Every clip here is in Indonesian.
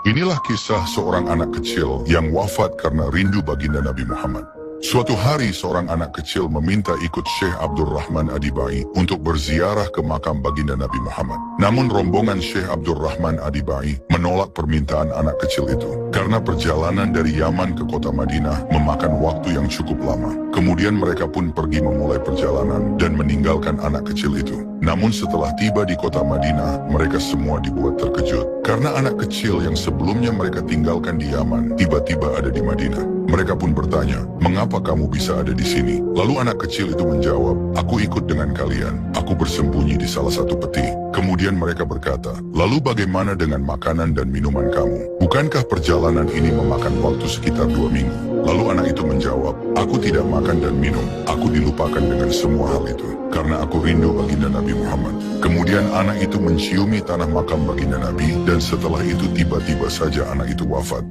Inilah kisah seorang anak kecil yang wafat karena rindu baginda Nabi Muhammad. Suatu hari seorang anak kecil meminta ikut Syekh Abdurrahman Adibai untuk berziarah ke makam baginda Nabi Muhammad. Namun rombongan Syekh Abdurrahman Adibai menolak permintaan anak kecil itu. Karena perjalanan dari Yaman ke kota Madinah memakan waktu yang cukup lama. Kemudian mereka pun pergi memulai perjalanan dan meninggalkan anak kecil itu. Namun setelah tiba di kota Madinah, mereka semua dibuat terkejut. Karena anak kecil yang sebelumnya mereka tinggalkan di Yaman, tiba-tiba ada di Madinah. Mereka pun bertanya, "Mengapa kamu bisa ada di sini?" Lalu anak kecil itu menjawab, "Aku ikut dengan kalian. Aku bersembunyi di salah satu peti." Kemudian mereka berkata, "Lalu bagaimana dengan makanan dan minuman kamu? Bukankah perjalanan ini memakan waktu sekitar 2 minggu?" Lalu anak itu menjawab, "Aku tidak makan dan minum. Aku dilupakan dengan semua hal itu, karena aku rindu baginda Nabi Muhammad." Kemudian anak itu menciumi tanah makam baginda Nabi, dan setelah itu tiba-tiba saja anak itu wafat.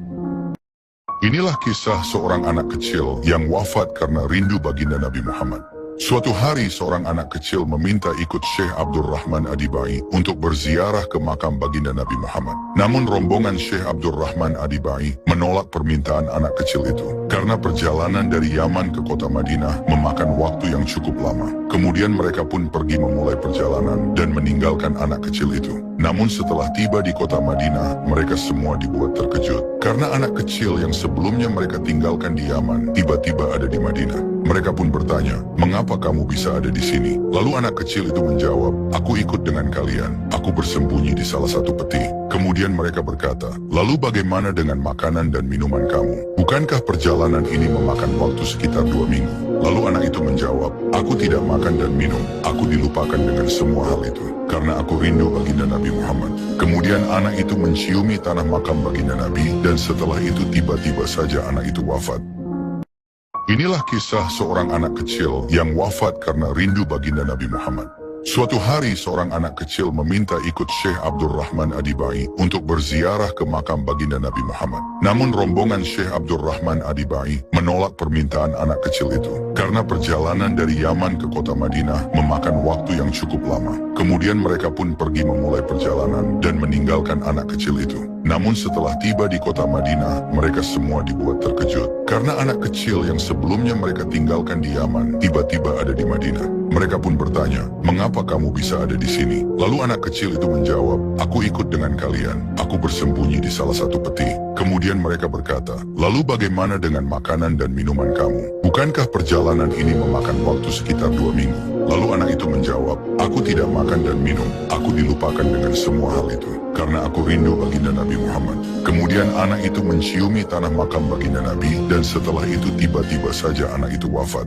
Inilah kisah seorang anak kecil yang wafat karena rindu baginda Nabi Muhammad. Suatu hari seorang anak kecil meminta ikut Syekh Abdurrahman Adibai untuk berziarah ke makam baginda Nabi Muhammad. Namun rombongan Syekh Abdurrahman Adibai menolak permintaan anak kecil itu. Karena perjalanan dari Yaman ke kota Madinah memakan waktu yang cukup lama. Kemudian mereka pun pergi memulai perjalanan dan meninggalkan anak kecil itu. Namun setelah tiba di kota Madinah, mereka semua dibuat terkejut. Karena anak kecil yang sebelumnya mereka tinggalkan di Yaman, tiba-tiba ada di Madinah. Mereka pun bertanya, "Mengapa kamu bisa ada di sini?" Lalu anak kecil itu menjawab, "Aku ikut dengan kalian. Aku bersembunyi di salah satu peti." Kemudian mereka berkata, "Lalu bagaimana dengan makanan dan minuman kamu? Bukankah perjalanan ini memakan waktu sekitar 2 minggu?" Lalu anak itu menjawab, "Aku tidak makan dan minum. Aku dilupakan dengan semua hal itu, karena aku rindu baginda Nabi Muhammad." Kemudian anak itu menciumi tanah makam baginda Nabi, dan setelah itu tiba-tiba saja anak itu wafat. Inilah kisah seorang anak kecil yang wafat karena rindu baginda Nabi Muhammad. Suatu hari seorang anak kecil meminta ikut Syekh Abdurrahman Adibai untuk berziarah ke makam baginda Nabi Muhammad. Namun rombongan Syekh Abdurrahman Adibai menolak permintaan anak kecil itu. Karena perjalanan dari Yaman ke kota Madinah memakan waktu yang cukup lama. Kemudian mereka pun pergi memulai perjalanan dan meninggalkan anak kecil itu. Namun setelah tiba di kota Madinah, mereka semua dibuat terkejut. Karena anak kecil yang sebelumnya mereka tinggalkan di Yaman, tiba-tiba ada di Madinah. Mereka pun bertanya, "Mengapa kamu bisa ada di sini?" Lalu anak kecil itu menjawab, "Aku ikut dengan kalian. Aku bersembunyi di salah satu peti." Kemudian mereka berkata, "Lalu bagaimana dengan makanan dan minuman kamu? Bukankah perjalanan ini memakan waktu sekitar 2 minggu?" Lalu anak itu menjawab, "Aku tidak makan dan minum. Aku dilupakan dengan semua hal itu, karena aku rindu baginda Nabi Muhammad." Kemudian anak itu menciumi tanah makam baginda Nabi, dan setelah itu tiba-tiba saja anak itu wafat.